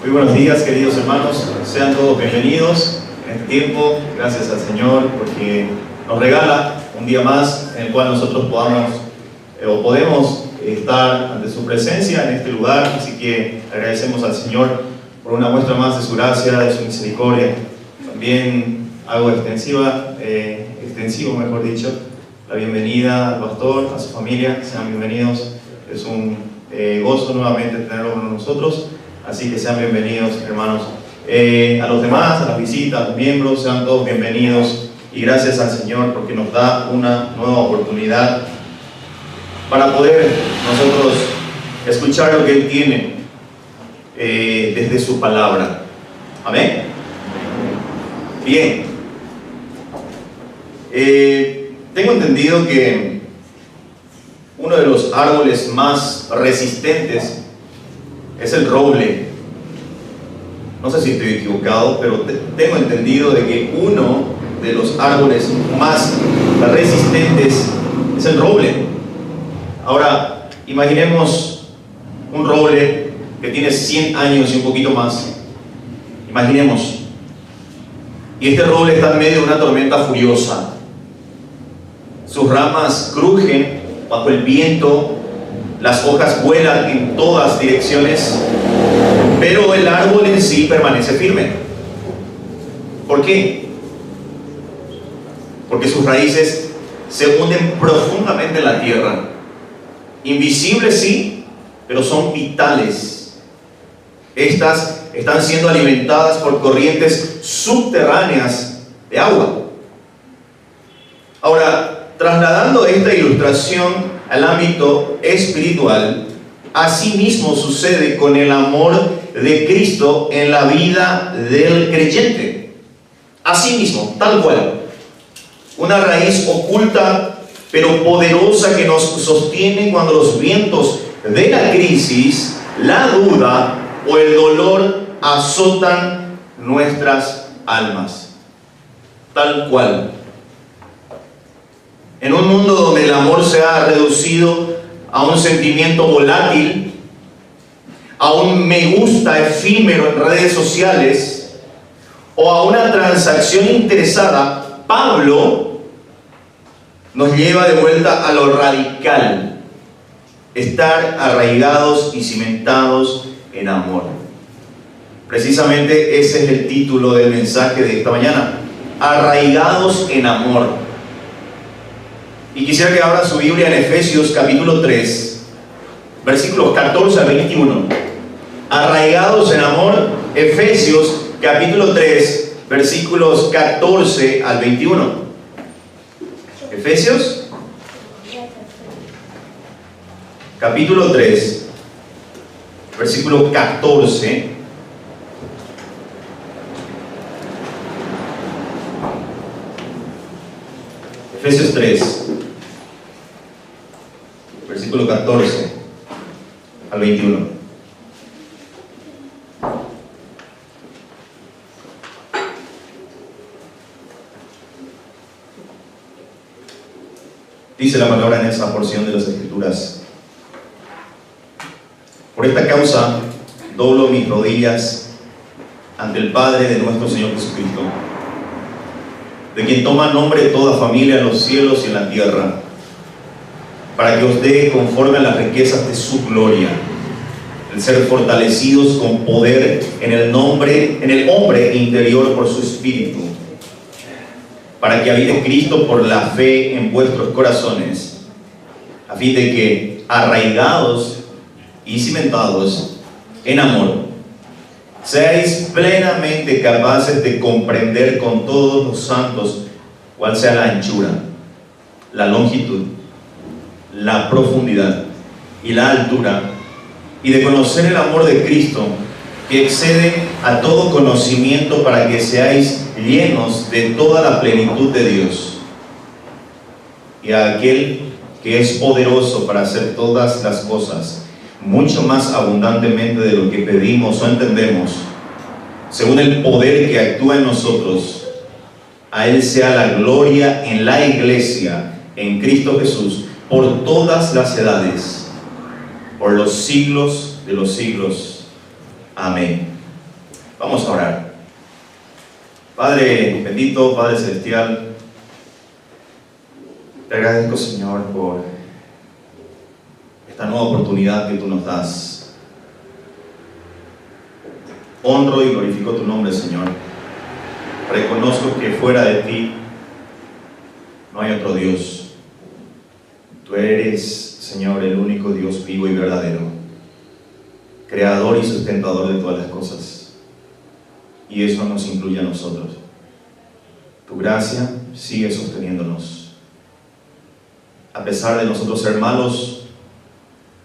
Muy buenos días, queridos hermanos. Sean todos bienvenidos en este tiempo. Gracias al Señor porque nos regala un día más en el cual nosotros podemos estar ante su presencia en este lugar. Así que agradecemos al Señor por una muestra más de su gracia, de su misericordia. También hago extensivo, mejor dicho, la bienvenida al pastor, a su familia. Sean bienvenidos. Es un gozo nuevamente tenerlo con nosotros. Así que sean bienvenidos, hermanos. A los demás, a las visitas, a los miembros, sean todos bienvenidos. Y gracias al Señor porque nos da una nueva oportunidad para poder nosotros escuchar lo que Él tiene desde su palabra. Amén. Bien. Tengo entendido que uno de los árboles más resistentes es el roble. No sé si estoy equivocado, pero tengo entendido de que uno de los árboles más resistentes es el roble. Ahora, imaginemos un roble que tiene 100 años y un poquito más. Imaginemos. Y este roble está en medio de una tormenta furiosa. Sus ramas crujen bajo el viento. Las hojas vuelan en todas direcciones, pero el árbol en sí permanece firme. ¿Por qué? Porque sus raíces se hunden profundamente en la tierra. Invisibles sí, pero son vitales. Estas están siendo alimentadas por corrientes subterráneas de agua. Ahora, trasladando esta ilustración al ámbito espiritual, así mismo sucede con el amor de Cristo en la vida del creyente. Así mismo, tal cual. Una raíz oculta pero poderosa que nos sostiene cuando los vientos de la crisis, la duda o el dolor azotan nuestras almas. Tal cual. En un mundo donde el amor se ha reducido a un sentimiento volátil, a un me gusta efímero en redes sociales o a una transacción interesada, Pablo nos lleva de vuelta a lo radical: estar arraigados y cimentados en amor. Precisamente ese es el título del mensaje de esta mañana: arraigados en amor. Y quisiera que abra su Biblia en Efesios capítulo 3, versículos 14 al 21. Arraigados en amor, Efesios capítulo 3, versículos 14 al 21. Efesios capítulo 3, versículo 14. Efesios 3, versículo 14 al 21. Dice la palabra en esa porción de las Escrituras: por esta causa doblo mis rodillas ante el Padre de nuestro Señor Jesucristo, de quien toma nombre toda familia en los cielos y en la tierra, para que os dé conforme a las riquezas de su gloria, el ser fortalecidos con poder en el hombre interior por su espíritu, para que habite Cristo por la fe en vuestros corazones, a fin de que, arraigados y cimentados en amor, seáis plenamente capaces de comprender con todos los santos cuál sea la anchura, la longitud, la profundidad y la altura, y de conocer el amor de Cristo, que excede a todo conocimiento, para que seáis llenos de toda la plenitud de Dios. Y a aquel que es poderoso para hacer todas las cosas mucho más abundantemente de lo que pedimos o entendemos, según el poder que actúa en nosotros, a Él sea la gloria en la Iglesia, en Cristo Jesús, por todas las edades, por los siglos de los siglos. Amén. Vamos a orar. Padre bendito, Padre celestial, te agradezco, Señor, por esta nueva oportunidad que tú nos das. Honro y glorifico tu nombre, Señor. Reconozco que fuera de ti no hay otro Dios. Tú eres, Señor, el único Dios vivo y verdadero, creador y sustentador de todas las cosas. Y eso nos incluye a nosotros. Tu gracia sigue sosteniéndonos. A pesar de nosotros ser malos,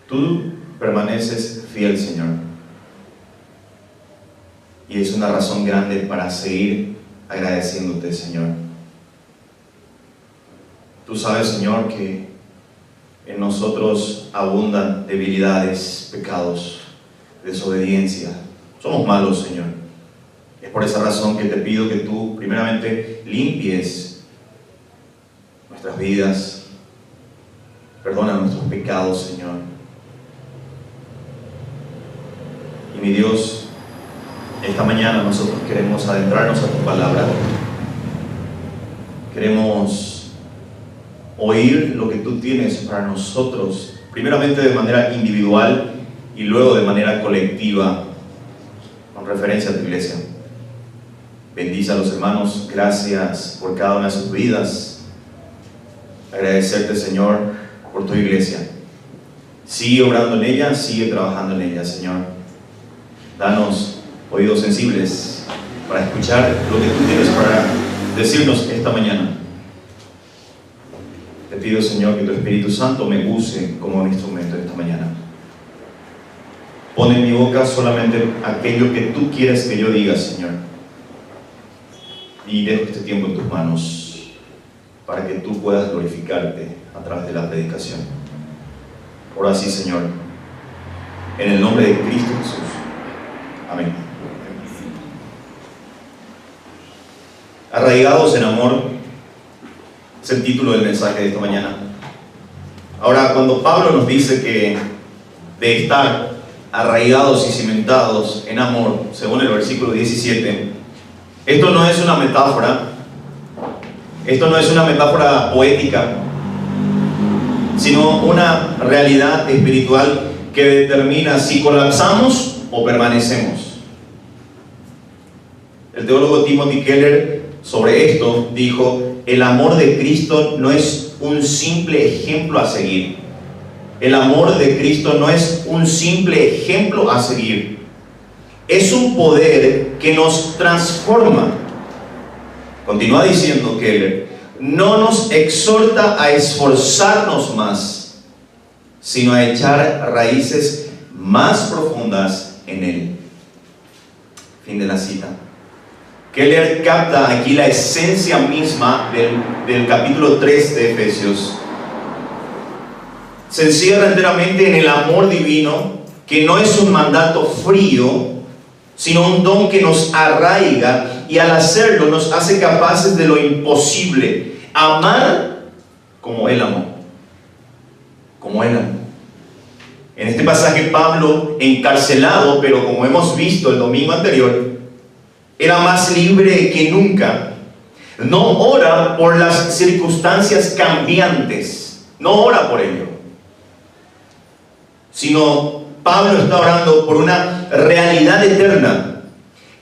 tú permaneces fiel, Señor. Y es una razón grande para seguir agradeciéndote, Señor. Tú sabes, Señor, que en nosotros abundan debilidades, pecados, desobediencia. Somos malos, Señor. Es por esa razón que te pido que tú primeramente limpies nuestras vidas, perdona nuestros pecados, Señor. Y mi Dios, esta mañana nosotros queremos adentrarnos a tu palabra. Queremos oír lo que tú tienes para nosotros, primeramente de manera individual y luego de manera colectiva, con referencia a tu iglesia. Bendice a los hermanos, gracias por cada una de sus vidas. Agradecerte, Señor, por tu iglesia. Sigue obrando en ella, sigue trabajando en ella, Señor. Danos oídos sensibles para escuchar lo que tú tienes para decirnos esta mañana. Te pido, Señor, que tu Espíritu Santo me use como un instrumento esta mañana. Pon en mi boca solamente aquello que tú quieres que yo diga, Señor. Y dejo este tiempo en tus manos para que tú puedas glorificarte a través de la predicación. Ahora sí, Señor, en el nombre de Cristo Jesús. Amén. Arraigados en amor es el título del mensaje de esta mañana. Ahora, cuando Pablo nos dice que de estar arraigados y cimentados en amor, según el versículo 17, esto no es una metáfora, esto no es una metáfora poética, sino una realidad espiritual que determina si colapsamos o permanecemos. El teólogo Timothy Keller sobre esto dijo: el amor de Cristo no es un simple ejemplo a seguir. El amor de Cristo no es un simple ejemplo a seguir. Es un poder que nos transforma. Continúa diciendo Keller: no nos exhorta a esforzarnos más, sino a echar raíces más profundas en Él. Fin de la cita. Keller capta aquí la esencia misma del capítulo 3 de Efesios. Se encierra enteramente en el amor divino, que no es un mandato frío, sino un don que nos arraiga, y al hacerlo nos hace capaces de lo imposible: amar como Él amó. Como Él amó. En este pasaje, Pablo, encarcelado, pero como hemos visto el domingo anterior, era más libre que nunca. No ora por las circunstancias cambiantes, no ora por ello, sino Pablo está orando por una realidad eterna: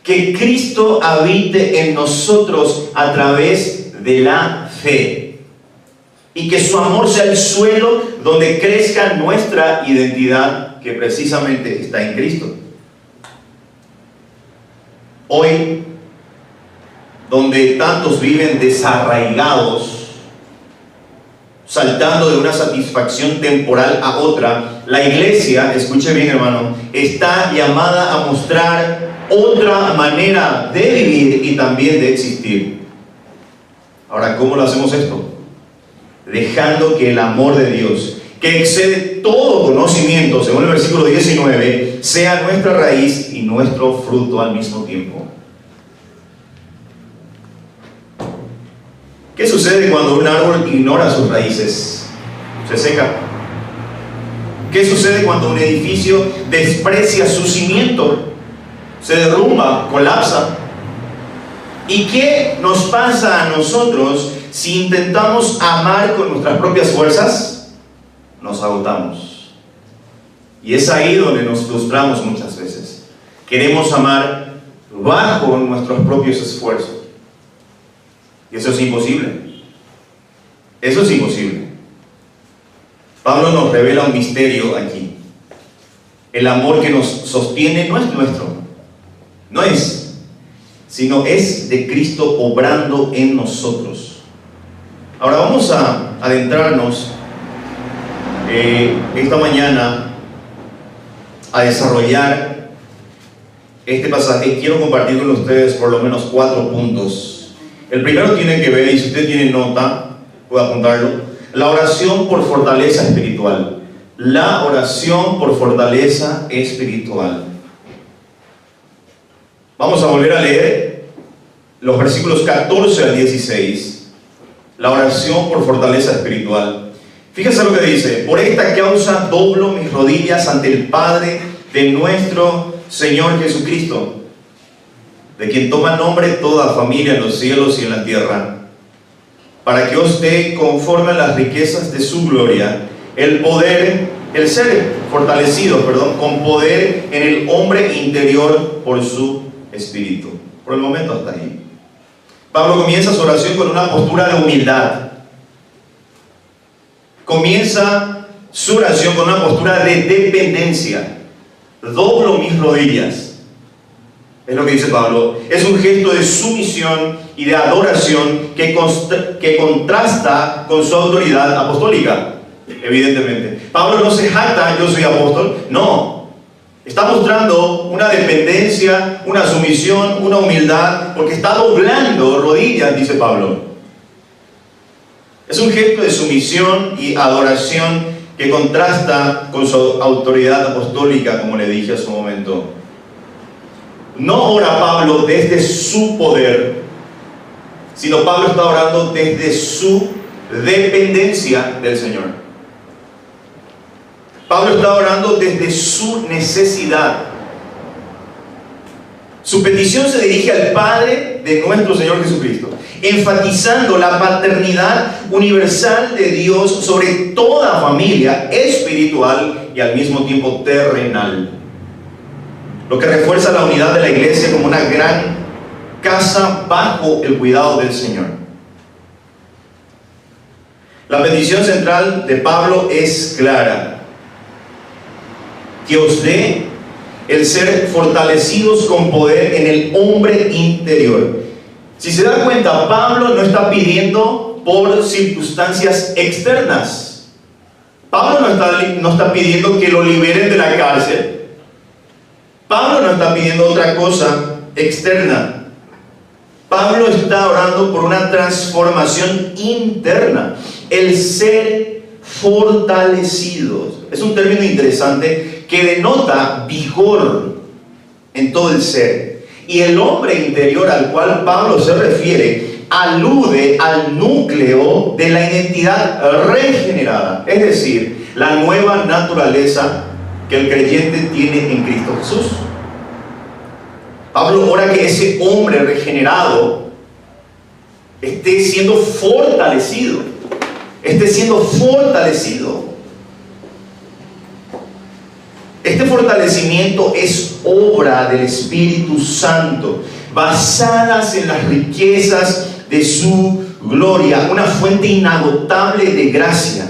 que Cristo habite en nosotros a través de la fe, y que su amor sea el suelo donde crezca nuestra identidad, que precisamente está en Cristo. Hoy, donde tantos viven desarraigados, saltando de una satisfacción temporal a otra, la iglesia, escuche bien, hermano, está llamada a mostrar otra manera de vivir y también de existir. Ahora, ¿cómo lo hacemos esto? Dejando que el amor de Dios, que excede todo conocimiento, según el versículo 19, sea nuestra raíz y nuestro fruto al mismo tiempo. ¿Qué sucede cuando un árbol ignora sus raíces? Se seca. ¿Qué sucede cuando un edificio desprecia su cimiento? se derrumba, colapsa. ¿Y qué nos pasa a nosotros si intentamos amar con nuestras propias fuerzas? Nos agotamos. Y es ahí donde nos frustramos muchas veces. Queremos amar bajo nuestros propios esfuerzos. Y eso es imposible. Eso es imposible. Pablo nos revela un misterio aquí. El amor que nos sostiene no es nuestro. No es, sino es de Cristo obrando en nosotros. Ahora vamos a adentrarnos esta mañana a desarrollar este pasaje. Quiero compartir con ustedes por lo menos 4 puntos. El primero tiene que ver, y si usted tiene nota, puede apuntarlo, la oración por fortaleza espiritual. La oración por fortaleza espiritual. Vamos a volver a leer los versículos 14 al 16. La oración por fortaleza espiritual. Fíjense lo que dice: por esta causa doblo mis rodillas ante el Padre de nuestro Señor Jesucristo, de quien toma nombre toda familia en los cielos y en la tierra, para que os dé conforme a las riquezas de su gloria el ser fortalecido, con poder en el hombre interior por su Espíritu. Por el momento hasta ahí. Pablo comienza su oración con una postura de humildad. Comienza su oración con una postura de dependencia. Doblo mis rodillas. Es lo que dice Pablo. Es un gesto de sumisión y de adoración que contrasta con su autoridad apostólica. Evidentemente, Pablo no se jacta, yo soy apóstol. No, está mostrando una dependencia, una sumisión, una humildad, porque está doblando rodillas, dice Pablo. Es un gesto de sumisión y adoración que contrasta con su autoridad apostólica, como le dije hace un momento. No ora Pablo desde su poder, sino Pablo está orando desde su dependencia del Señor. Pablo está orando desde su necesidad. Su petición se dirige al Padre de nuestro Señor Jesucristo, enfatizando la paternidad universal de Dios sobre toda familia espiritual y al mismo tiempo terrenal, lo que refuerza la unidad de la iglesia como una gran casa bajo el cuidado del Señor. La petición central de Pablo es clara: que os dé el ser fortalecidos con poder en el hombre interior. Si se da cuenta, Pablo no está pidiendo por circunstancias externas. Pablo no está pidiendo que lo liberen de la cárcel. Pablo no está pidiendo otra cosa externa. Pablo está orando por una transformación interna. El ser fortalecidos. Es un término interesante que denota vigor en todo el ser. Y el hombre interior al cual Pablo se refiere alude al núcleo de la identidad regenerada, es decir, la nueva naturaleza que el creyente tiene en Cristo Jesús. Pablo ora que ese hombre regenerado esté siendo fortalecido. Este fortalecimiento es obra del Espíritu Santo, basadas en las riquezas de su gloria, una fuente inagotable de gracia.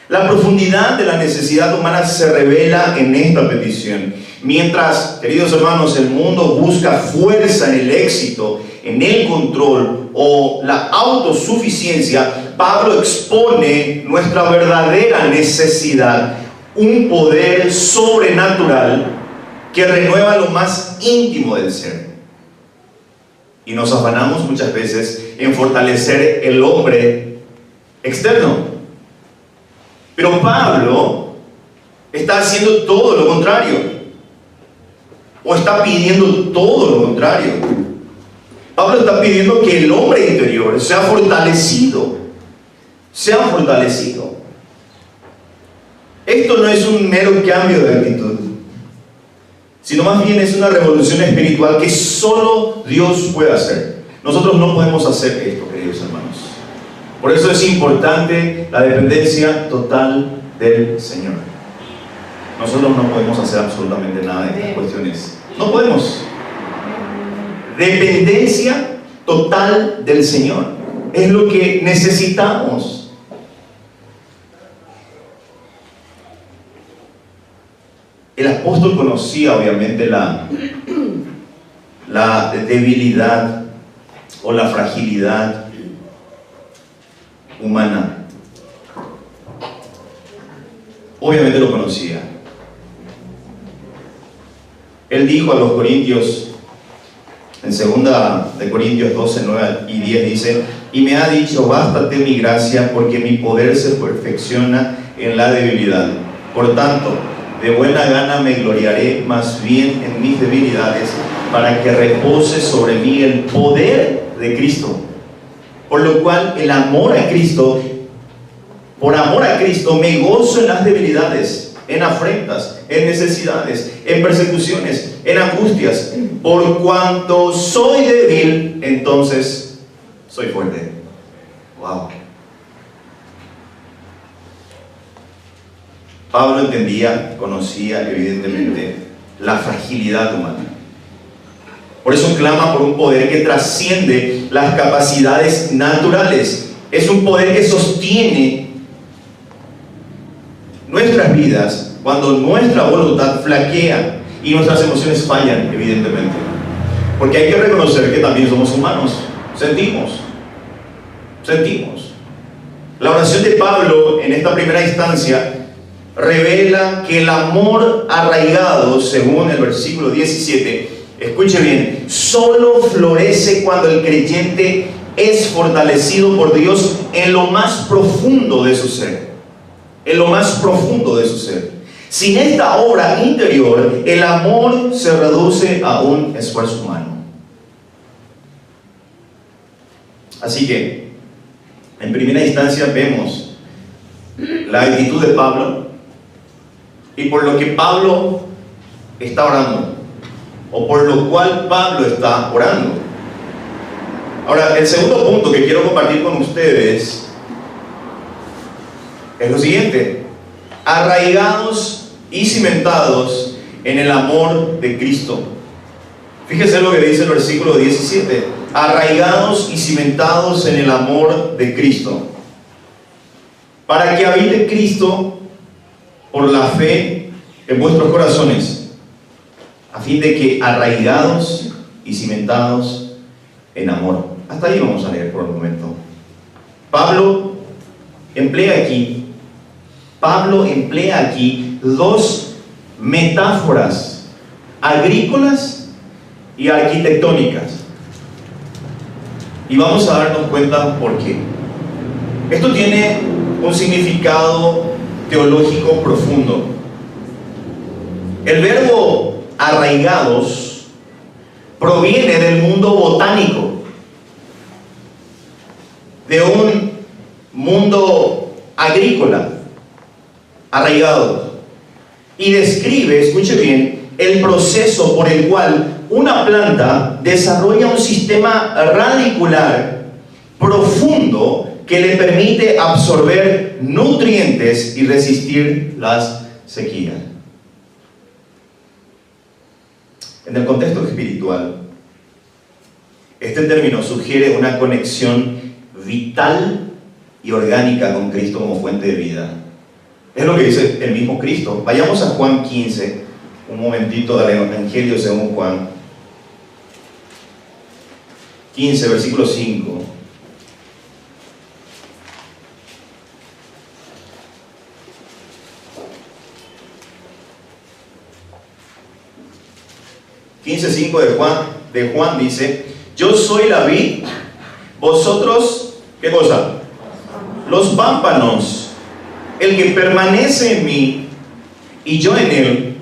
La profundidad de la necesidad humana se revela en esta petición. Mientras, queridos hermanos, el mundo busca fuerza en el éxito, en el control o la autosuficiencia, Pablo expone nuestra verdadera necesidad, un poder sobrenatural que renueva lo más íntimo del ser. Y nos afanamos muchas veces en fortalecer el hombre externo. Pero Pablo está haciendo todo lo contrario. O está pidiendo todo lo contrario. Pablo está pidiendo que el hombre interior sea fortalecido. Esto no es un mero cambio de actitud. sino más bien es una revolución espiritual que solo Dios puede hacer. Nosotros no podemos hacer esto, queridos hermanos. Por eso es importante la dependencia total del Señor. Nosotros no podemos hacer absolutamente nada en estas cuestiones. No podemos. Dependencia total del Señor es lo que necesitamos. El apóstol conocía obviamente la debilidad o la fragilidad humana. Obviamente lo conocía. Él dijo a los corintios, en 2 de Corintios 12, 9 y 10 dice: y me ha dicho, bástate mi gracia, porque mi poder se perfecciona en la debilidad. Por tanto, de buena gana me gloriaré más bien en mis debilidades, para que repose sobre mí el poder de Cristo. Por lo cual, por amor a Cristo, me gozo en las debilidades, en afrentas, en necesidades, en persecuciones, en angustias. Por cuanto soy débil, entonces soy fuerte. Wow. Pablo entendía, conocía evidentemente la fragilidad humana. Por eso clama por un poder que trasciende las capacidades naturales. Es un poder que sostiene nuestras vidas cuando nuestra voluntad flaquea y nuestras emociones fallan, evidentemente. Porque hay que reconocer que también somos humanos. Sentimos. La oración de Pablo en esta primera instancia revela que el amor arraigado, según el versículo 17, escuche bien, solo florece cuando el creyente es fortalecido por Dios en lo más profundo de su ser. En lo más profundo de su ser. Sin esta obra interior, el amor se reduce a un esfuerzo humano. Así que, en primera instancia vemos la actitud de Pablo y por lo que Pablo está orando, o por lo cual Pablo está orando. Ahora, el segundo punto que quiero compartir con ustedes es lo siguiente: arraigados y cimentados en el amor de Cristo. Fíjese lo que dice el versículo 17: arraigados y cimentados en el amor de Cristo, para que habite Cristo por la fe en vuestros corazones, a fin de que arraigados y cimentados en amor. Hasta ahí vamos a leer por un momento. Pablo emplea aquí dos metáforas agrícolas y arquitectónicas. Y vamos a darnos cuenta por qué. Esto tiene un significado teológico profundo. El verbo arraigados proviene del mundo botánico, de un mundo agrícola, arraigado, y describe, escuche bien, el proceso por el cual una planta desarrolla un sistema radicular profundo que le permite absorber nutrientes y resistir las sequías. En el contexto espiritual, este término sugiere una conexión vital y orgánica con Cristo como fuente de vida. Es lo que dice el mismo Cristo. Vayamos a Juan 15, un momentito del Evangelio según Juan 15, versículo 5. de Juan dice: yo soy la vid, vosotros, ¿qué cosa? Los pámpanos. El que permanece en mí y yo en él,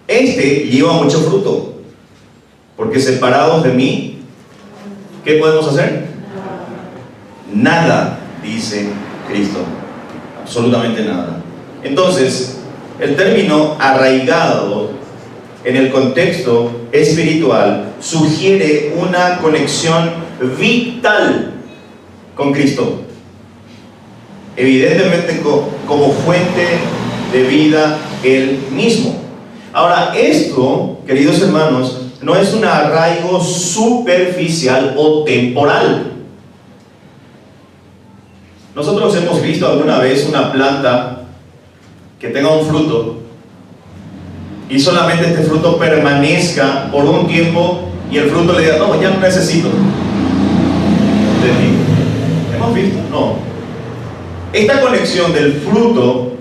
este lleva mucho fruto, porque separados de mí, ¿qué podemos hacer? Nada, dice Cristo, absolutamente nada. Entonces, el término arraigado en el contexto espiritual, sugiere una conexión vital con Cristo, evidentemente como fuente de vida Él mismo. Ahora, esto, queridos hermanos, no es un arraigo superficial o temporal. Nosotros hemos visto alguna vez una planta que tenga un fruto y solamente este fruto permanezca por un tiempo y el fruto le diga, no, ya no necesito de ti. ¿Hemos visto? No. Esta conexión del fruto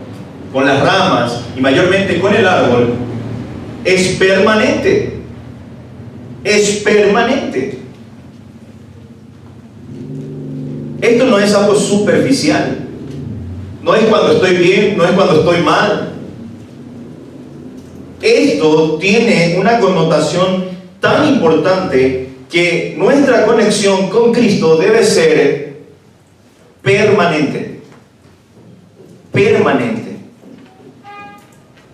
con las ramas y mayormente con el árbol es permanente. Es permanente. Esto no es algo superficial. No es cuando estoy bien, no es cuando estoy mal. Esto tiene una connotación tan importante que nuestra conexión con Cristo debe ser permanente. Permanente.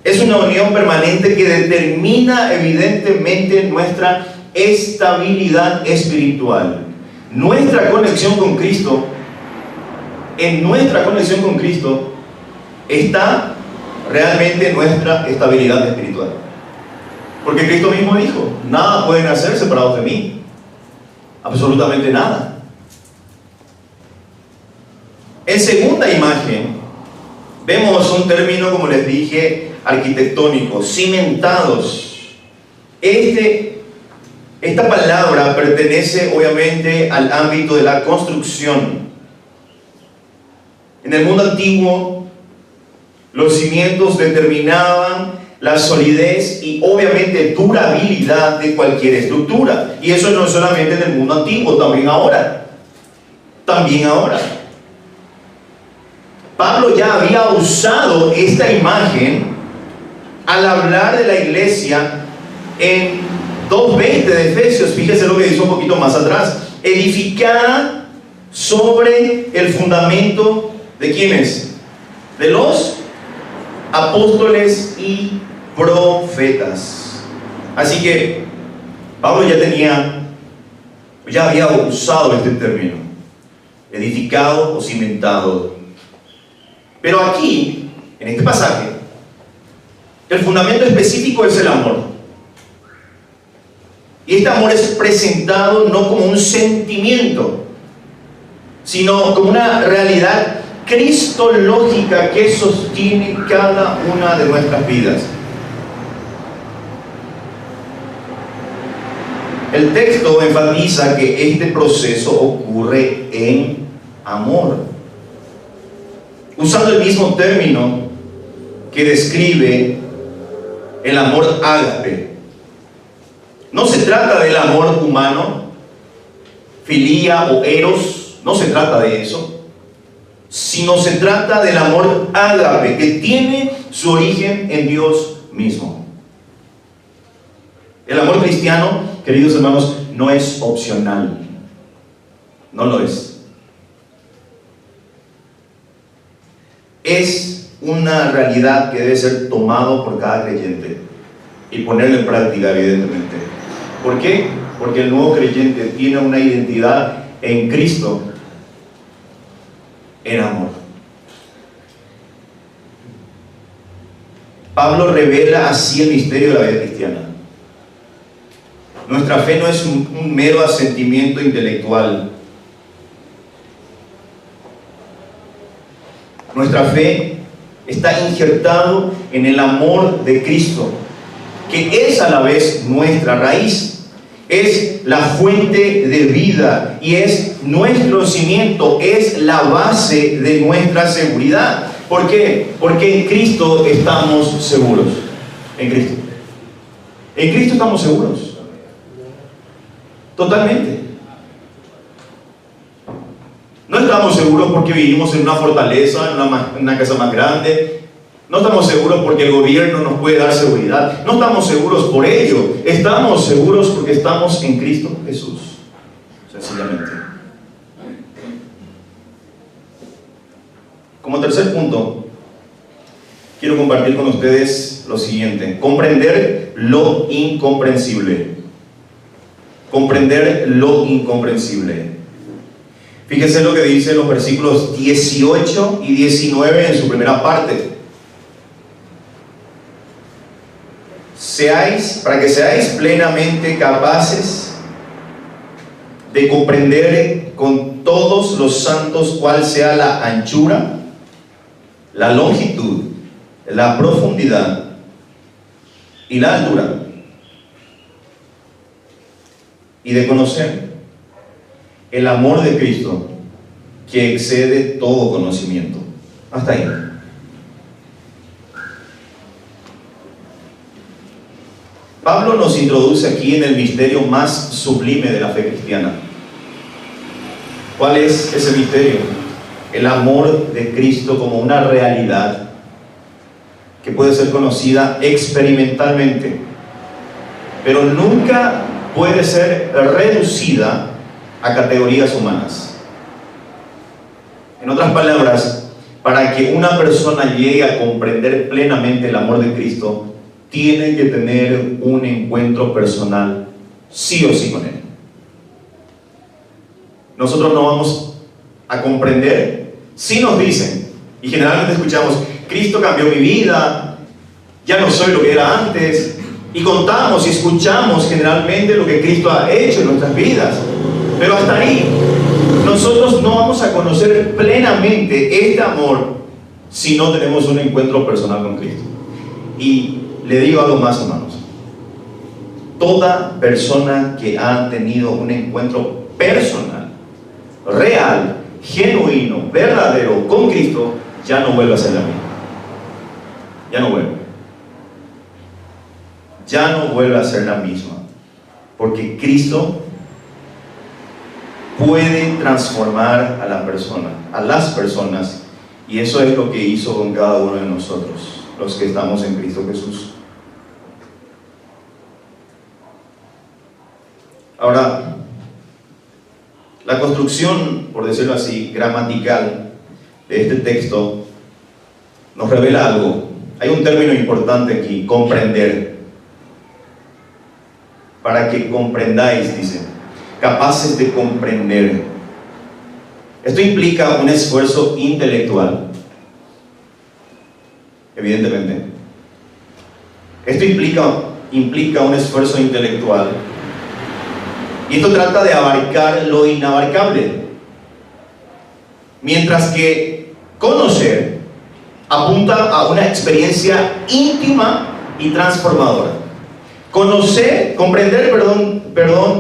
Es una unión permanente que determina evidentemente nuestra estabilidad espiritual. Nuestra conexión con Cristo, en nuestra conexión con Cristo está realmente nuestra estabilidad espiritual. Porque Cristo mismo dijo, nada pueden hacer separados de mí. Absolutamente nada. En segunda imagen, vemos un término, como les dije, arquitectónico, cimentados. Esta palabra pertenece obviamente al ámbito de la construcción. En el mundo antiguo, los cimientos determinaban la solidez y obviamente durabilidad de cualquier estructura. Y eso no solamente en el mundo antiguo, también ahora. También ahora. Pablo ya había usado esta imagen al hablar de la iglesia en 2:20 de Efesios. Fíjese lo que dice un poquito más atrás. Edificada sobre el fundamento ¿de quiénes? De los apóstoles y profetas. Así que Pablo ya había usado este término, edificado o cimentado. Pero aquí, en este pasaje, el fundamento específico es el amor. Y este amor es presentado no como un sentimiento, sino como una realidad cristológica que sostiene cada una de nuestras vidas. El texto enfatiza que este proceso ocurre en amor, usando el mismo término que describe el amor ágape. No se trata del amor humano, filía o eros, no se trata de eso, sino se trata del amor ágape, que tiene su origen en Dios mismo. El amor cristiano, queridos hermanos, no es opcional, no lo es. Es una realidad que debe ser tomado por cada creyente y ponerlo en práctica, evidentemente. ¿Por qué? Porque el nuevo creyente tiene una identidad en Cristo, en amor. Pablo revela así el misterio de la vida cristiana. Nuestra fe no es un mero asentimiento intelectual. Nuestra fe está injertado en el amor de Cristo, que es a la vez nuestra raíz, es la fuente de vida y es nuestro cimiento, es la base de nuestra seguridad. ¿Por qué? Porque en Cristo estamos seguros. En Cristo. En Cristo estamos seguros. Totalmente. No estamos seguros porque vivimos en una fortaleza, en una casa más grande. No estamos seguros porque el gobierno nos puede dar seguridad. No estamos seguros por ello. Estamos seguros porque estamos en Cristo Jesús. Sencillamente. Como tercer punto, quiero compartir con ustedes lo siguiente: comprender lo incomprensible. Comprender lo incomprensible. Fíjense lo que dice los versículos 18 y 19 en su primera parte. Para que seáis plenamente capaces de comprender con todos los santos cuál sea la anchura, la longitud, la profundidad y la altura, y de conocer el amor de Cristo que excede todo conocimiento. Hasta ahí. Pablo nos introduce aquí en el misterio más sublime de la fe cristiana. ¿Cuál es ese misterio? El amor de Cristo como una realidad que puede ser conocida experimentalmente, pero nunca puede ser reducida a categorías humanas. En otras palabras, para que una persona llegue a comprender plenamente el amor de Cristo, tiene que tener un encuentro personal sí o sí con Él. Nosotros no vamos a comprender si nos dicen, y generalmente escuchamos: Cristo cambió mi vida, ya no soy lo que era antes, y contamos y escuchamos generalmente lo que Cristo ha hecho en nuestras vidas, pero hasta ahí. Nosotros no vamos a conocer plenamente este amor si no tenemos un encuentro personal con Cristo. Y le digo algo más, hermanos: toda persona que ha tenido un encuentro personal, real, genuino, verdadero con Cristo, ya no vuelve a ser la misma. Ya no vuelve. Ya no vuelve a ser la misma. Porque Cristo puede transformar a la persona, a las personas, y eso es lo que hizo con cada uno de nosotros, los que estamos en Cristo Jesús. Ahora, la construcción, por decirlo así, gramatical de este texto nos revela algo. Hay un término importante aquí: comprender. Para que comprendáis, dice, capaces de comprender. Esto implica un esfuerzo intelectual, evidentemente. Esto implica un esfuerzo intelectual. Y esto trata de abarcar lo inabarcable. Mientras que conocer apunta a una experiencia íntima y transformadora. Comprender,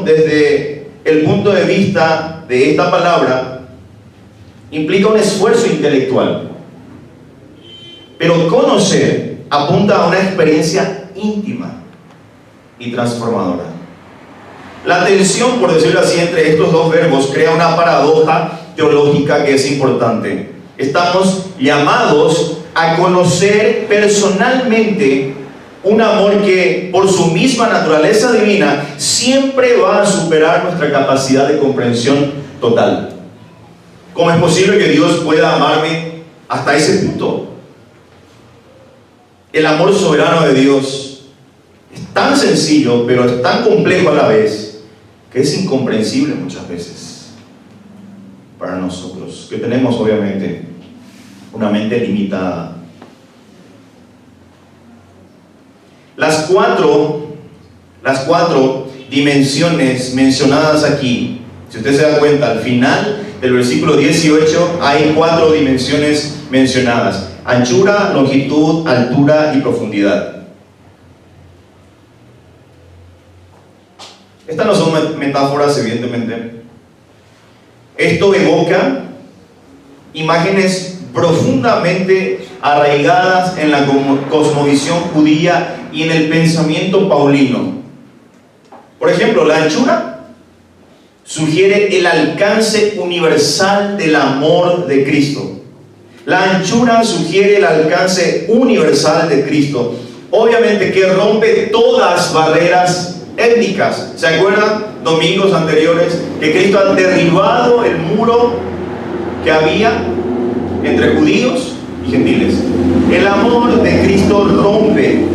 desde el punto de vista de esta palabra, implica un esfuerzo intelectual. Pero conocer apunta a una experiencia íntima y transformadora. La tensión, por decirlo así, entre estos dos verbos crea una paradoja teológica que es importante. Estamos llamados a conocer personalmente un amor que, por su misma naturaleza divina, siempre va a superar nuestra capacidad de comprensión total. ¿Cómo es posible que Dios pueda amarme hasta ese punto? El amor soberano de Dios es tan sencillo, pero es tan complejo a la vez, que es incomprensible muchas veces para nosotros, que tenemos obviamente una mente limitada. Las cuatro dimensiones mencionadas aquí, si usted se da cuenta, al final del versículo 18 hay 4 dimensiones mencionadas: anchura, longitud, altura y profundidad. Estas no son metáforas, evidentemente. Esto evoca imágenes profundamente arraigadas en la cosmovisión judía y en el pensamiento paulino. Por ejemplo, la anchura sugiere el alcance universal del amor de Cristo. La anchura sugiere el alcance universal de Cristo. Obviamente que rompe todas barreras étnicas. ¿Se acuerdan domingos anteriores que Cristo ha derribado el muro que había entre judíos y gentiles. El amor de Cristo rompe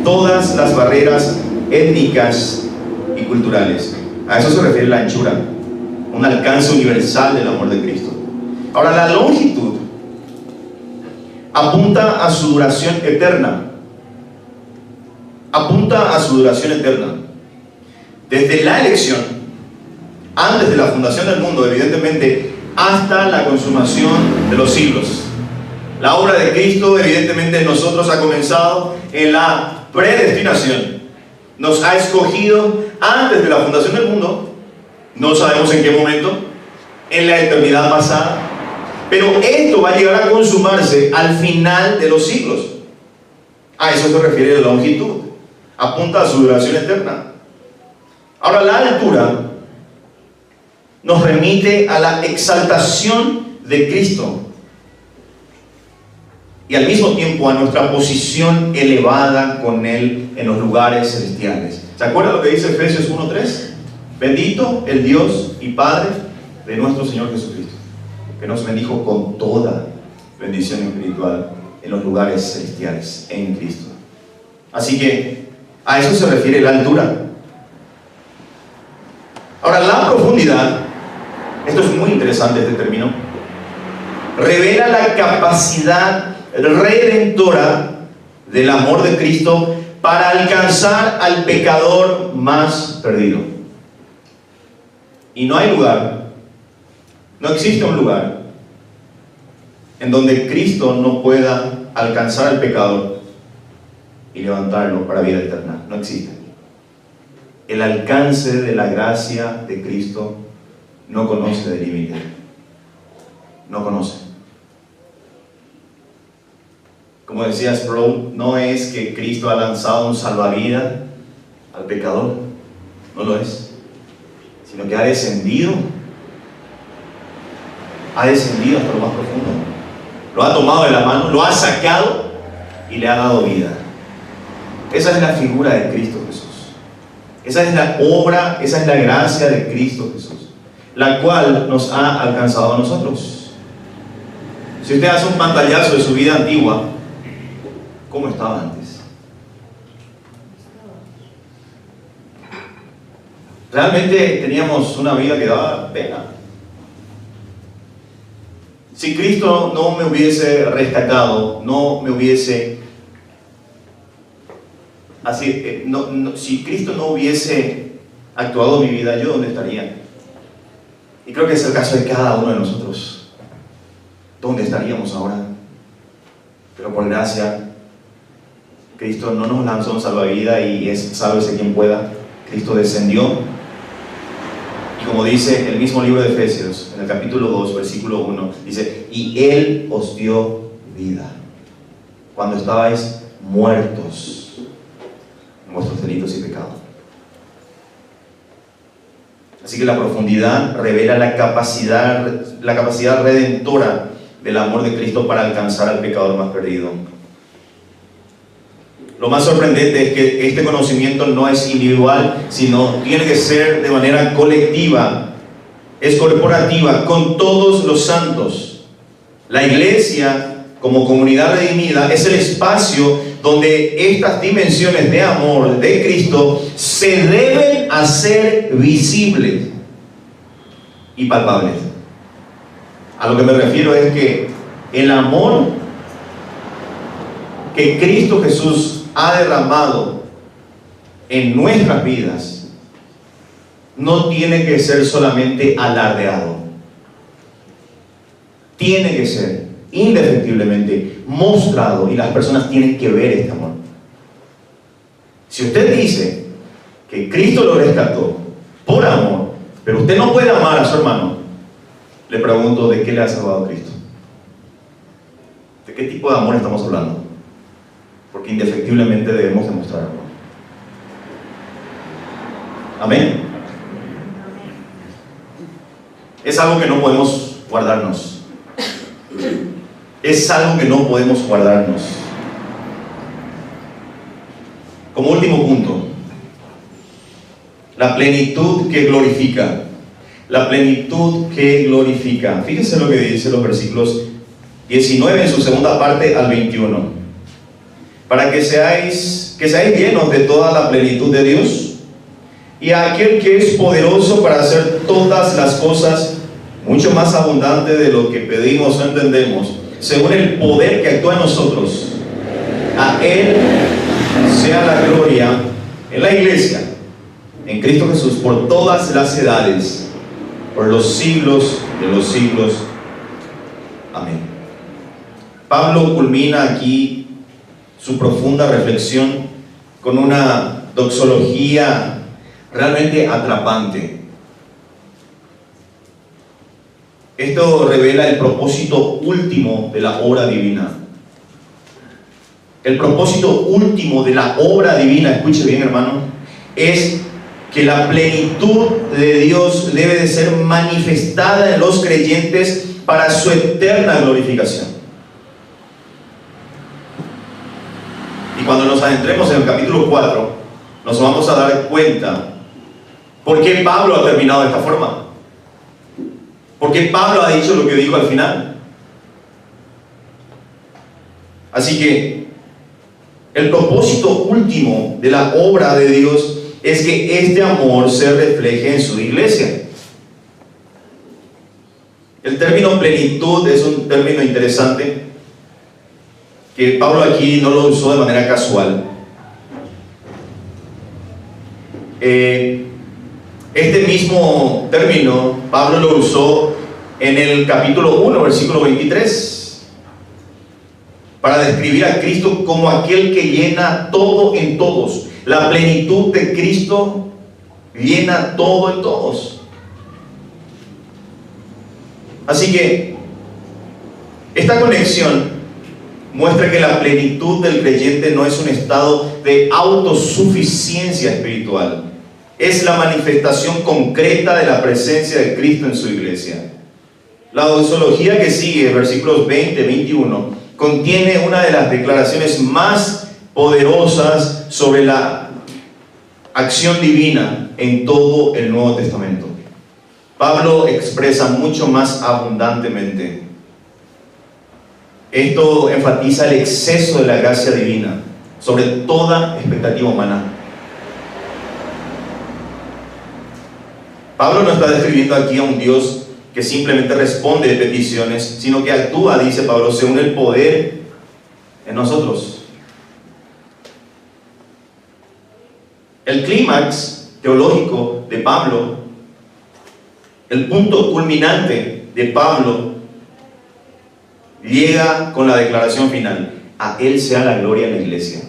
todas las barreras étnicas y culturales. A eso se refiere la anchura, un alcance universal del amor de Cristo. Ahora, la longitud apunta a su duración eterna. Apunta a su duración eterna. Desde la elección, antes de la fundación del mundo, evidentemente, hasta la consumación de los siglos. La obra de Cristo, evidentemente, en nosotros ha comenzado en la predestinación. Nos ha escogido antes de la fundación del mundo, no sabemos en qué momento, en la eternidad pasada, pero esto va a llegar a consumarse al final de los siglos. A eso se refiere la longitud, apunta a su duración eterna. Ahora, la altura nos remite a la exaltación de Cristo y al mismo tiempo a nuestra posición elevada con Él en los lugares celestiales. ¿Se acuerdan lo que dice Efesios 1:3? Bendito el Dios y Padre de nuestro Señor Jesucristo, que nos bendijo con toda bendición espiritual en los lugares celestiales en Cristo. Así que a eso se refiere la altura. Ahora, la profundidad, esto es muy interesante este término, revela la capacidad redentora del amor de Cristo para alcanzar al pecador más perdido. Y no hay lugar, no existe un lugar en donde Cristo no pueda alcanzar al pecador y levantarlo para vida eterna. No existe. El alcance de la gracia de Cristo no conoce de límite. No conoce. Como decía Sproul, no es que Cristo ha lanzado un salvavidas al pecador, no lo es, sino que ha descendido hasta lo más profundo, lo ha tomado de la mano, lo ha sacado y le ha dado vida. Esa es la figura de Cristo Jesús. Esa es la obra, esa es la gracia de Cristo Jesús, la cual nos ha alcanzado a nosotros. Si usted hace un pantallazo de su vida antigua, ¿cómo estaba antes? Realmente teníamos una vida que daba pena. Si Cristo no me hubiese rescatado, no me hubiese si Cristo no hubiese actuado en mi vida, ¿yo dónde estaría? Y creo que es el caso de cada uno de nosotros. ¿Dónde estaríamos ahora? Pero por gracia, Cristo no nos lanzó un salvavidas y es sálvese quien pueda. Cristo descendió y, como dice el mismo libro de Efesios, en el capítulo 2, versículo 1, dice: y Él os dio vida cuando estabais muertos en vuestros delitos y pecados. Así que la profundidad revela la capacidad redentora del amor de Cristo para alcanzar al pecador más perdido. Lo más sorprendente es que este conocimiento no es individual, sino tiene que ser de manera colectiva, es corporativa, con todos los santos. La iglesia, como comunidad redimida, es el espacio donde estas dimensiones de amor de Cristo se deben hacer visibles y palpables. A lo que me refiero es que el amor que Cristo Jesús ha derramado en nuestras vidas no tiene que ser solamente alardeado. Tiene que ser indefectiblemente mostrado y las personas tienen que ver este amor. Si usted dice que Cristo lo rescató por amor, pero usted no puede amar a su hermano, le pregunto: ¿de qué le ha salvado Cristo? ¿De qué tipo de amor estamos hablando? Porque indefectiblemente debemos demostrar amor. Amén. Es algo que no podemos guardarnos. Es algo que no podemos guardarnos. Como último punto, la plenitud que glorifica. La plenitud que glorifica. Fíjense lo que dice los versículos 19 en su segunda parte al 21. Para que seáis llenos de toda la plenitud de Dios, y a aquel que es poderoso para hacer todas las cosas mucho más abundante de lo que pedimos o entendemos, según el poder que actúa en nosotros. A Él sea la gloria en la iglesia, en Cristo Jesús, por todas las edades, por los siglos de los siglos. Amén. Pablo culmina aquí su profunda reflexión con una doxología realmente atrapante. Esto revela el propósito último de la obra divina. El propósito último de la obra divina, escuche bien, hermano, es que la plenitud de Dios debe de ser manifestada en los creyentes para su eterna glorificación. Y cuando nos adentremos en el capítulo 4, nos vamos a dar cuenta por qué Pablo ha terminado de esta forma. ¿Por qué Pablo ha dicho lo que dijo al final? Así que el propósito último de la obra de Dios es que este amor se refleje en su iglesia. El término plenitud es un término interesante que Pablo aquí no lo usó de manera casual. Este mismo término Pablo lo usó en el capítulo 1, versículo 23, para describir a Cristo como aquel que llena todo en todos. La plenitud de Cristo llena todo en todos. Así que esta conexión muestra que la plenitud del creyente no es un estado de autosuficiencia espiritual. Es la manifestación concreta de la presencia de Cristo en su iglesia. La doxología que sigue, versículos 20 y 21, contiene una de las declaraciones más poderosas sobre la acción divina en todo el Nuevo Testamento. Pablo expresa mucho más abundantemente. Esto enfatiza el exceso de la gracia divina sobre toda expectativa humana. Pablo no está describiendo aquí a un Dios que simplemente responde a peticiones, sino que actúa, dice Pablo, según el poder en nosotros. El clímax teológico de Pablo, el punto culminante de Pablo, llega con la declaración final: a Él sea la gloria en la iglesia.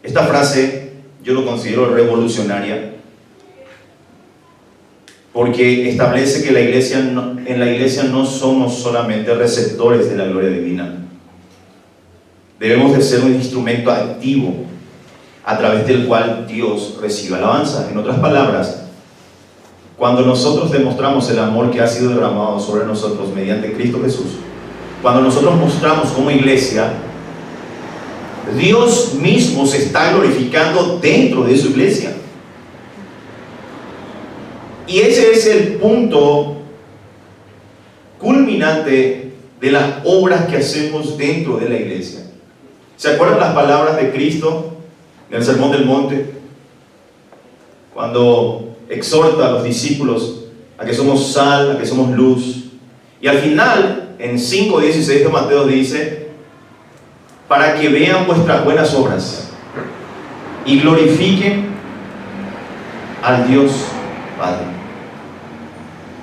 Esta frase yo lo considero revolucionaria, porque establece que en la iglesia no somos solamente receptores de la gloria divina. Debemos de ser un instrumento activo a través del cual Dios recibe alabanza. En otras palabras, cuando nosotros demostramos el amor que ha sido derramado sobre nosotros mediante Cristo Jesús, cuando nosotros mostramos como iglesia, Dios mismo se está glorificando dentro de su iglesia. Y ese es el punto culminante de las obras que hacemos dentro de la iglesia. ¿Se acuerdan las palabras de Cristo en el Sermón del Monte? Cuando exhorta a los discípulos a que somos sal, a que somos luz. Y al final, en 5:16 de Mateo dice: para que vean vuestras buenas obras y glorifiquen al Dios Padre.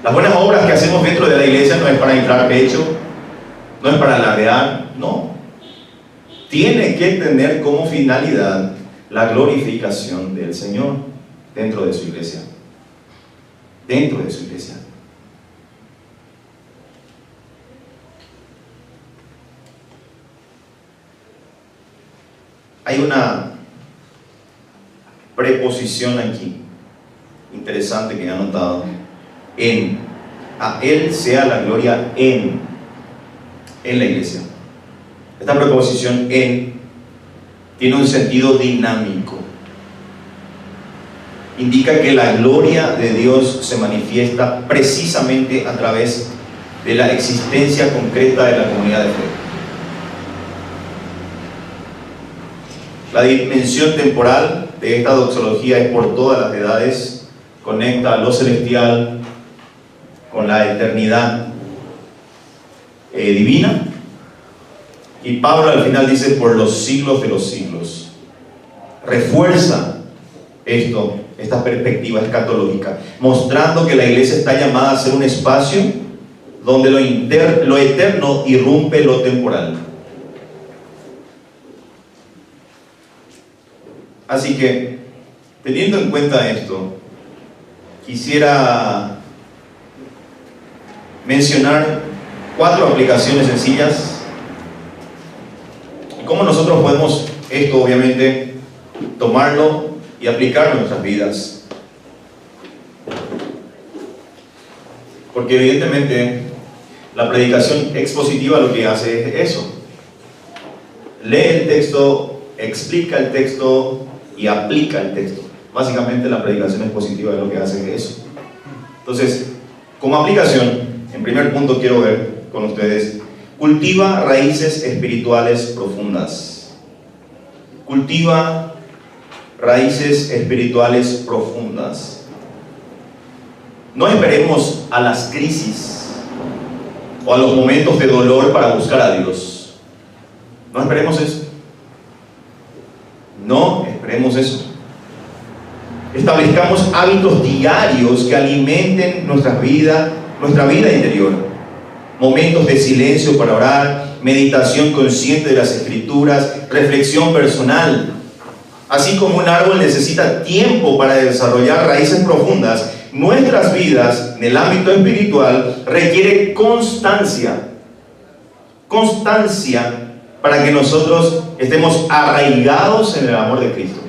Las buenas obras que hacemos dentro de la iglesia no es para inflar pecho, no es para alardear, no. Tiene que tener como finalidad la glorificación del Señor dentro de su iglesia. Dentro de su iglesia. Hay una preposición aquí interesante que he anotado: en. A Él sea la gloria en la iglesia. Esta preposición en tiene un sentido dinámico. Indica que la gloria de Dios se manifiesta precisamente a través de la existencia concreta de la comunidad de fe. La dimensión temporal de esta doxología es por todas las edades, conecta lo celestial con la eternidad divina, y Pablo al final dice por los siglos de los siglos. Refuerza esta perspectiva escatológica, mostrando que la iglesia está llamada a ser un espacio donde lo eterno irrumpe lo temporal. Así que, teniendo en cuenta esto, quisiera mencionar 4 aplicaciones sencillas. ¿Cómo nosotros podemos esto, obviamente, tomarlo y aplicarlo en nuestras vidas? Porque evidentemente la predicación expositiva lo que hace es eso: lee el texto, explica el texto y aplica el texto. Básicamente la predicación expositiva es lo que hace es eso. Entonces, como aplicación, en primer punto quiero ver con ustedes: cultiva raíces espirituales profundas. Cultiva raíces espirituales profundas. No esperemos a las crisis o a los momentos de dolor para buscar a Dios. No esperemos eso. No esperemos eso. Establezcamos hábitos diarios que alimenten nuestra vida interior. Momentos de silencio para orar, meditación consciente de las Escrituras, reflexión personal. Así como un árbol necesita tiempo para desarrollar raíces profundas, nuestras vidas en el ámbito espiritual requiere constancia. Constancia para que nosotros estemos arraigados en el amor de Cristo.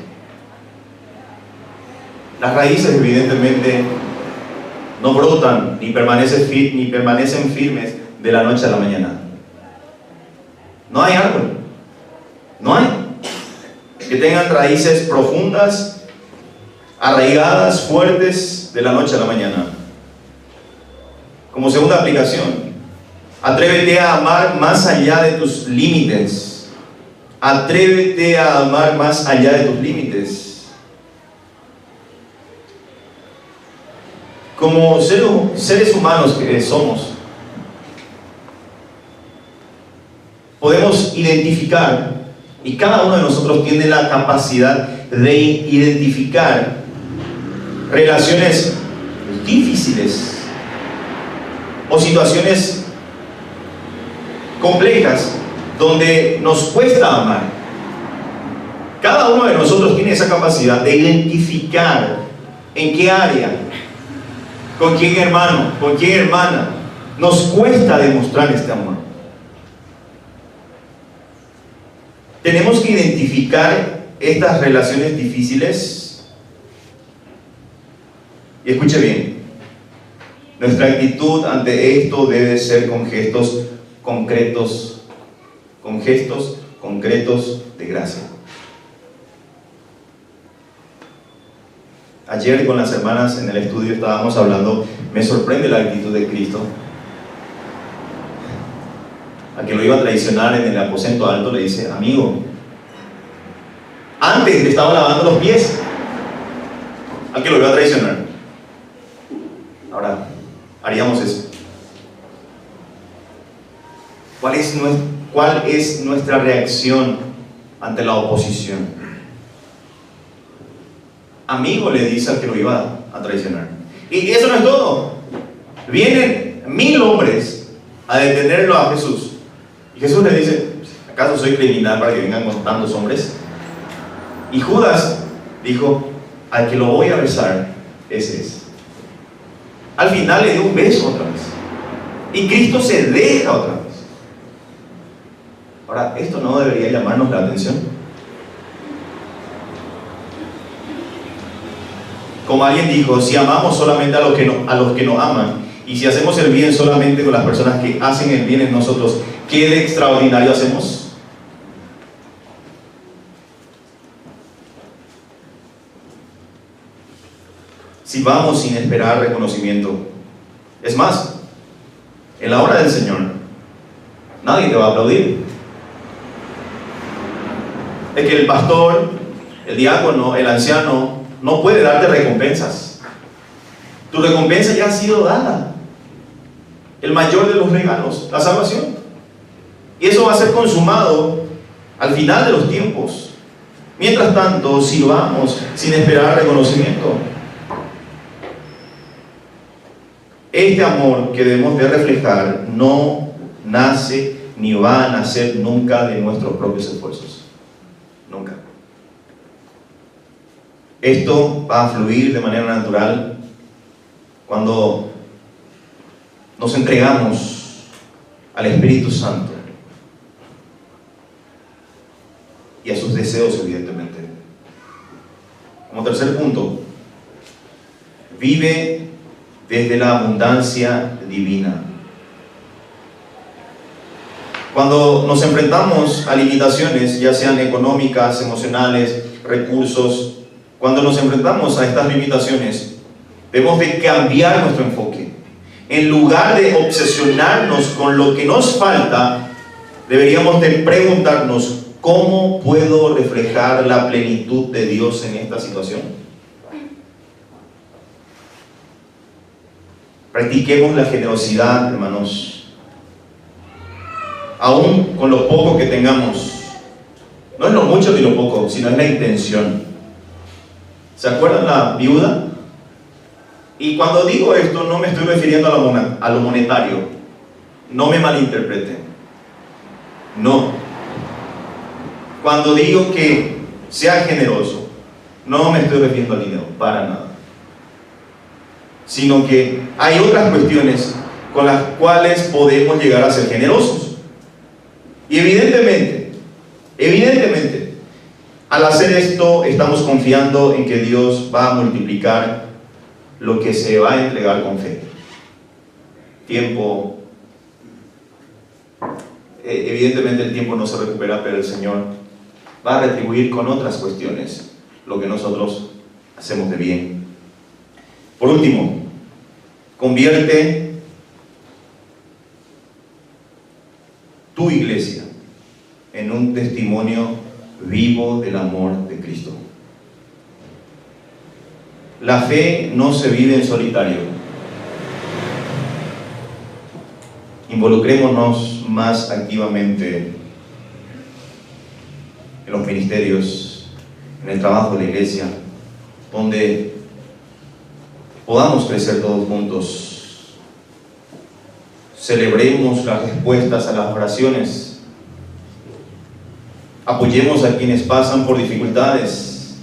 Las raíces evidentemente no brotan ni permanecen firmes de la noche a la mañana. No hay árbol, no hay que tengan raíces profundas, arraigadas, fuertes de la noche a la mañana. Como segunda aplicación, atrévete a amar más allá de tus límites. Atrévete a amar más allá de tus límites. Como seres humanos que somos, podemos identificar, y cada uno de nosotros tiene la capacidad de identificar relaciones difíciles o situaciones complejas donde nos cuesta amar. Cada uno de nosotros tiene esa capacidad de identificar en qué área, con quién hermano, con quién hermana nos cuesta demostrar este amor. Tenemos que identificar estas relaciones difíciles. Y escuche bien, nuestra actitud ante esto debe ser con gestos concretos de gracia. Ayer con las hermanas en el estudio estábamos hablando, me sorprende la actitud de Cristo. Al que lo iba a traicionar en el aposento alto le dice: amigo, antes le estaba lavando los pies al que lo iba a traicionar. Ahora, haríamos eso. ¿Cuál es nuestra reacción ante la oposición? Amigo le dice al que lo iba a traicionar. Y eso no es todo. Vienen 1000 hombres a detenerlo a Jesús. Y Jesús le dice: ¿acaso soy criminal para que vengan con tantos hombres? Y Judas dijo: al que lo voy a besar, ese es. Al final le dio un beso otra vez. Y Cristo se deja otra vez. Ahora, ¿esto no debería llamarnos la atención? Como alguien dijo, si amamos solamente a los que nos aman, y si hacemos el bien solamente con las personas que hacen el bien en nosotros, ¿qué de extraordinario hacemos? Si vamos sin esperar reconocimiento, es más, En la hora del Señor, nadie te va a aplaudir. Es que el pastor, el diácono, el anciano, no puede darte recompensas. Tu recompensa ya ha sido dada. El mayor de los regalos, la salvación. Y eso va a ser consumado al final de los tiempos. Mientras tanto, sirvamos sin esperar reconocimiento. Este amor que debemos de reflejar no nace ni va a nacer nunca de nuestros propios esfuerzos. Nunca. Esto va a fluir de manera natural cuando nos entregamos al Espíritu Santo y a sus deseos, evidentemente. Como tercer punto, vive desde la abundancia divina. Cuando nos enfrentamos a limitaciones, ya sean económicas, emocionales, recursos, cuando nos enfrentamos a estas limitaciones, debemos de cambiar nuestro enfoque. En lugar de obsesionarnos con lo que nos falta, deberíamos de preguntarnos: ¿cómo puedo reflejar la plenitud de Dios en esta situación? Practiquemos la generosidad, hermanos. Aún con lo poco que tengamos, no es lo mucho ni lo poco, sino es la intención. ¿Se acuerdan la viuda? Y cuando digo esto, no me estoy refiriendo a lo monetario. No me malinterpreten. No. Cuando digo que sea generoso, no me estoy refiriendo al dinero, para nada. Sino que hay otras cuestiones con las cuales podemos llegar a ser generosos. Y evidentemente, al hacer esto, estamos confiando en que Dios va a multiplicar lo que se va a entregar con fe. Tiempo. Evidentemente el tiempo no se recupera, pero el Señor va a retribuir con otras cuestiones lo que nosotros hacemos de bien. Por último, convierte tu iglesia en un testimonio vivo del amor de Cristo. La fe no se vive en solitario. Involucrémonos más activamente en los ministerios, en el trabajo de la iglesia, donde podamos crecer todos juntos. Celebremos las respuestas a las oraciones. Apoyemos a quienes pasan por dificultades.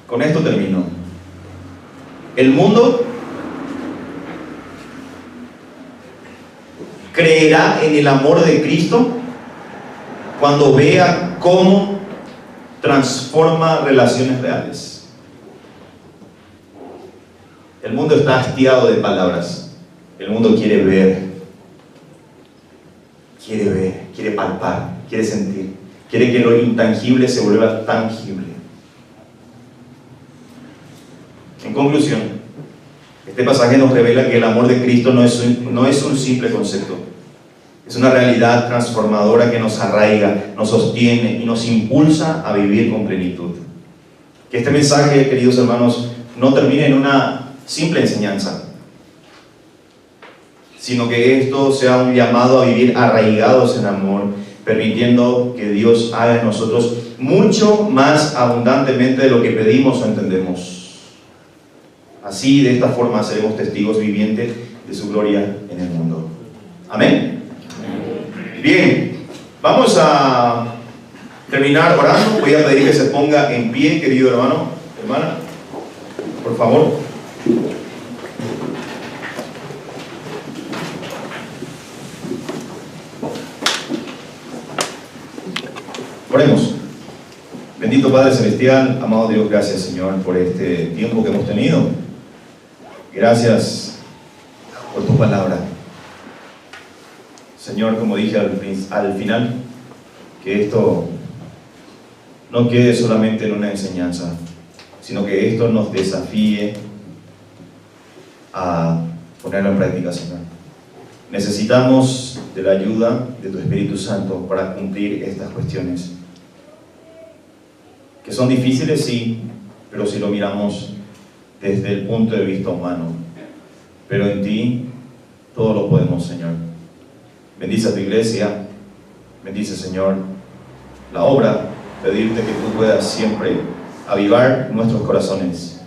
Con esto termino. El mundo creerá en el amor de Cristo cuando vea cómo transforma relaciones reales. El mundo está hastiado de palabras. El mundo quiere ver, quiere palpar, quiere sentir, quiere que lo intangible se vuelva tangible. En conclusión, este pasaje nos revela que el amor de Cristo no es un simple concepto, es una realidad transformadora que nos arraiga, nos sostiene y nos impulsa a vivir con plenitud. Que este mensaje, queridos hermanos, no termine en una simple enseñanza, sino que esto sea un llamado a vivir arraigados en amor, permitiendo que Dios haga en nosotros mucho más abundantemente de lo que pedimos o entendemos. Así, de esta forma, seremos testigos vivientes de su gloria en el mundo. Amén. Bien, vamos a terminar orando. Voy a pedir que se ponga en pie, querido hermano, hermana, por favor. Oremos. Bendito Padre Celestial, amado Dios, gracias Señor por este tiempo que hemos tenido. Gracias por tu palabra. Señor, como dije al final, que esto no quede solamente en una enseñanza, sino que esto nos desafíe a ponerlo en práctica, Señor. Necesitamos de la ayuda de tu Espíritu Santo para cumplir estas cuestiones, que son difíciles, sí, pero si lo miramos desde el punto de vista humano. Pero en ti todo lo podemos, Señor. Bendice a tu iglesia, bendice, Señor, la obra, pedirte que tú puedas siempre avivar nuestros corazones,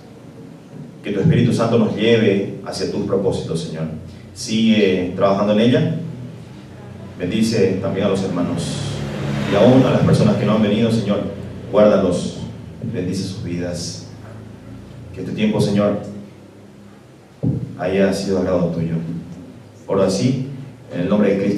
que tu Espíritu Santo nos lleve hacia tus propósitos, Señor. Sigue trabajando en ella. Bendice también a los hermanos y aún a las personas que no han venido, Señor. Guárdalos, bendice sus vidas. Que este tiempo, Señor, haya sido agrado tuyo. Oro así, en el nombre de Cristo.